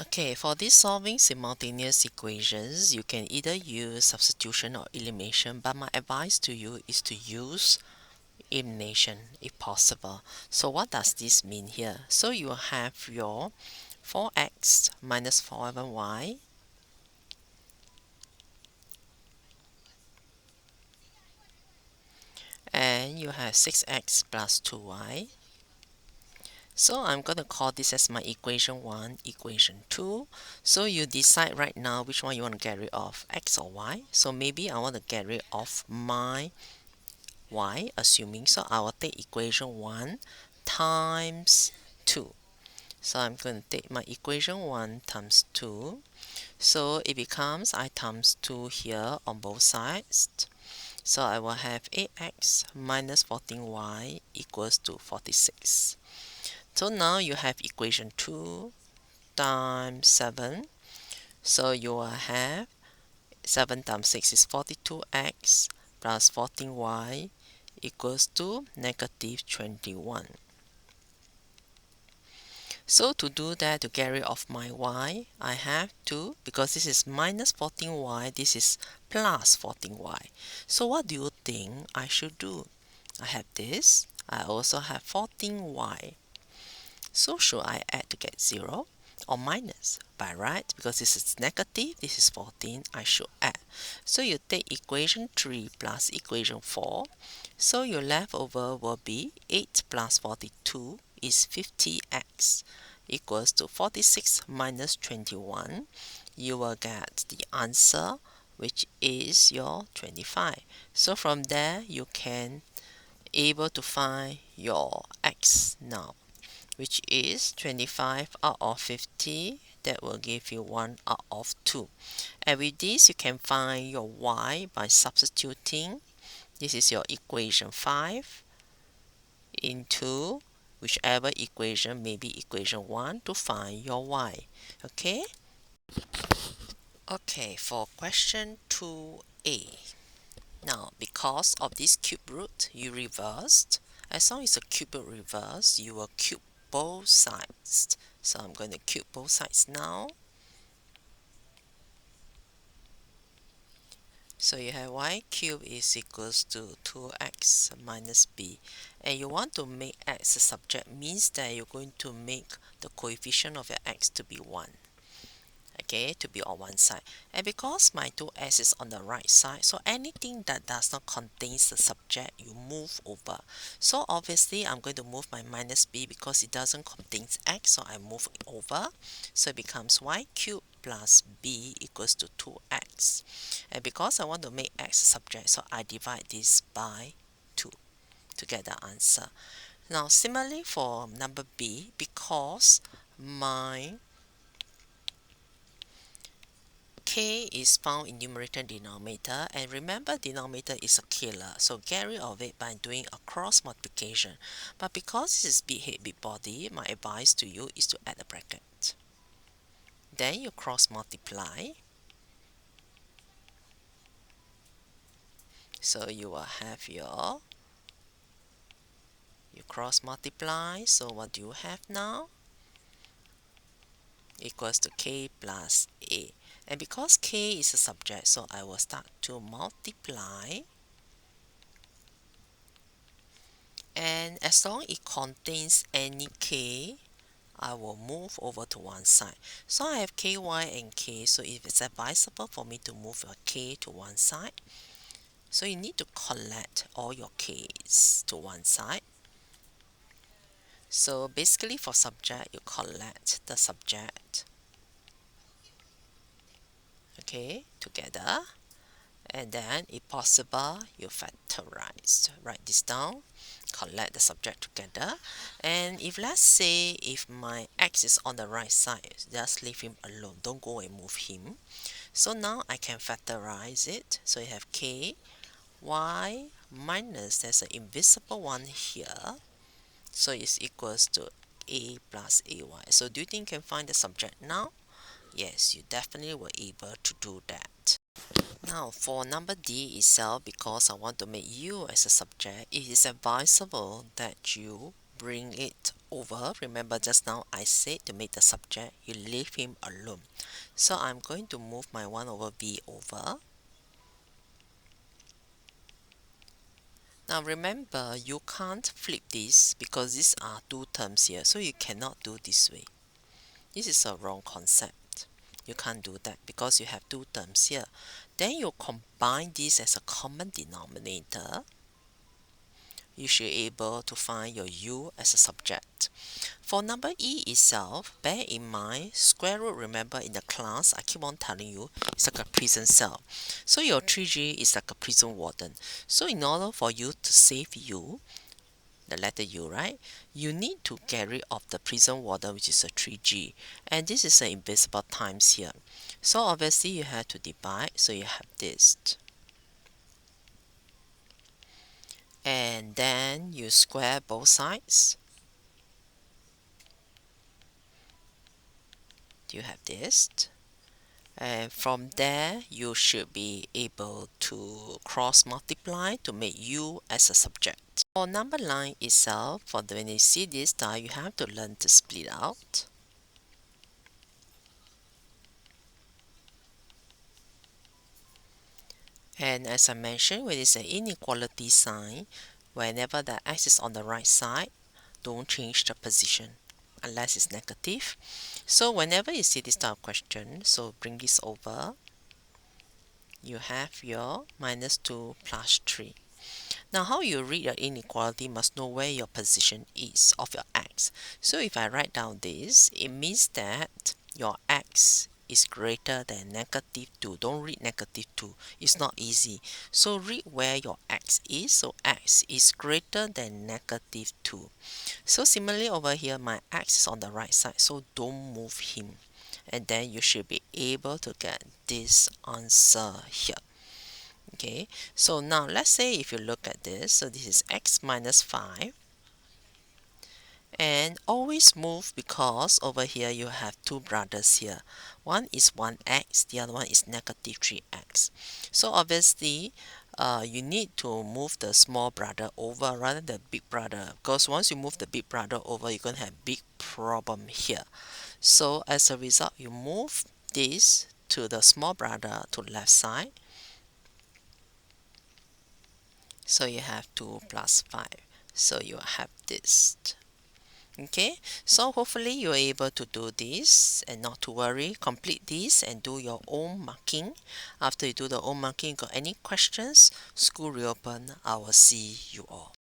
Okay, for this solving simultaneous equations, you can either use substitution or elimination, but my advice to you is to use elimination if possible. So what does this mean here? So you have your 4x minus 4y and you have 6x plus 2y. So I'm going to call this as my equation 1, equation 2. So you decide right now which one you want to get rid of, x or y. So maybe I want to get rid of my y, assuming. So I will take equation 1 times 2. So I'm going to take my equation 1 times 2. So it becomes I times 2 here on both sides. So I will have 8x minus 14y equals to 46. So now you have equation 2 times 7. So you will have 7 times 6 is 42x plus 14y equals to negative 21. So to do that, to get rid of my y, I have to, because this is minus 14y, this is plus 14y. So what do you think I should do? I have this. I also have 14y. So should I add to get 0 or minus? By right, because this is negative, this is 14, I should add. So you take equation 3 plus equation 4. So your leftover will be 8 plus 42 is 50x equals to 46 minus 21. You will get the answer, which is your 25. So from there, you can able to find your x now, which is 25 out of 50. That will give you 1 out of 2. And with this, you can find your y by substituting. This is your equation 5 into whichever equation, maybe equation 1, to find your y. Okay? Okay, for question 2a. Now, because of this cube root, you reversed. As long as a cube root reverse, you will cube both sides. So I'm going to cube both sides now. So you have y cubed is equals to 2x minus b. And you want to make x a subject means that you're going to make the coefficient of your x to be 1. Okay, to be on one side. And because my 2s is on the right side, so anything that does not contain the subject, you move over. So obviously, I'm going to move my minus b because it doesn't contain x, so I move it over. So it becomes y cubed plus b equals to 2x. And because I want to make x a subject, so I divide this by 2 to get the answer. Now, similarly for number b, because my k is found in numerator and denominator, and remember denominator is a killer, so get rid of it by doing a cross multiplication. But because this is big head big body, my advice to you is to add a bracket. Then you cross multiply, so you will have your, you cross multiply, so what do you have now? Equals to k plus a. And because k is a subject, so I will start to multiply. And as long it contains any k, I will move over to one side. So I have ky and k, so if it's advisable for me to move your k to one side, so you need to collect all your k's to one side. So basically for subject, you collect the subject, okay, together. And then, if possible, you factorize. Write this down, collect the subject together. And if let's say if my x is on the right side, just leave him alone. Don't go and move him. So now I can factorize it. So you have k, y minus, there's an invisible one here. So it's equals to a plus ay. So do you think you can find the subject now? Yes, you definitely were able to do that. Now for number D itself, because I want to make you as a subject, it is advisable that you bring it over. Remember just now I said to make the subject, you leave him alone. So I'm going to move my 1 over b over. Now remember, you can't flip this because these are two terms here, so you cannot do this way. This is a wrong concept. You can't do that because you have two terms here. Then you combine this as a common denominator. You should be able to find your u as a subject. For number e itself, bear in mind, square root, remember in the class, I keep on telling you, it's like a prison cell. So your 3G is like a prison warden. So in order for you to save u, the letter u, right, you need to get rid of the prison warden, which is a 3G. And this is an invisible times here. So obviously you have to divide, so you have this. And then you square both sides. You have this. And from there, you should be able to cross multiply to make u as a subject. For number line itself, when you see this type, you have to learn to split out. And as I mentioned, when it's an inequality sign, whenever the x is on the right side, don't change the position unless it's negative. So whenever you see this type of question, so bring this over, you have your minus 2 plus 3. Now how you read your inequality must know where your position is of your x. So if I write down this, it means that your x is greater than negative 2. Don't read negative 2. It's not easy. So read where your x is. So x is greater than negative 2. So similarly over here, my x is on the right side. So don't move him. And then you should be able to get this answer here. Okay, so now let's say if you look at this, so this is x minus 5. And always move because over here you have two brothers here. One is 1x, the other one is negative 3x. So obviously, you need to move the small brother over rather than the big brother, because once you move the big brother over, you're going to have big problem here. So as a result, you move this to the small brother to left side. So you have 2 plus 5. So you have this. Okay, so hopefully you're able to do this and not to worry. Complete this and do your own marking. After you do the own marking, got any questions? School reopen. I will see you all.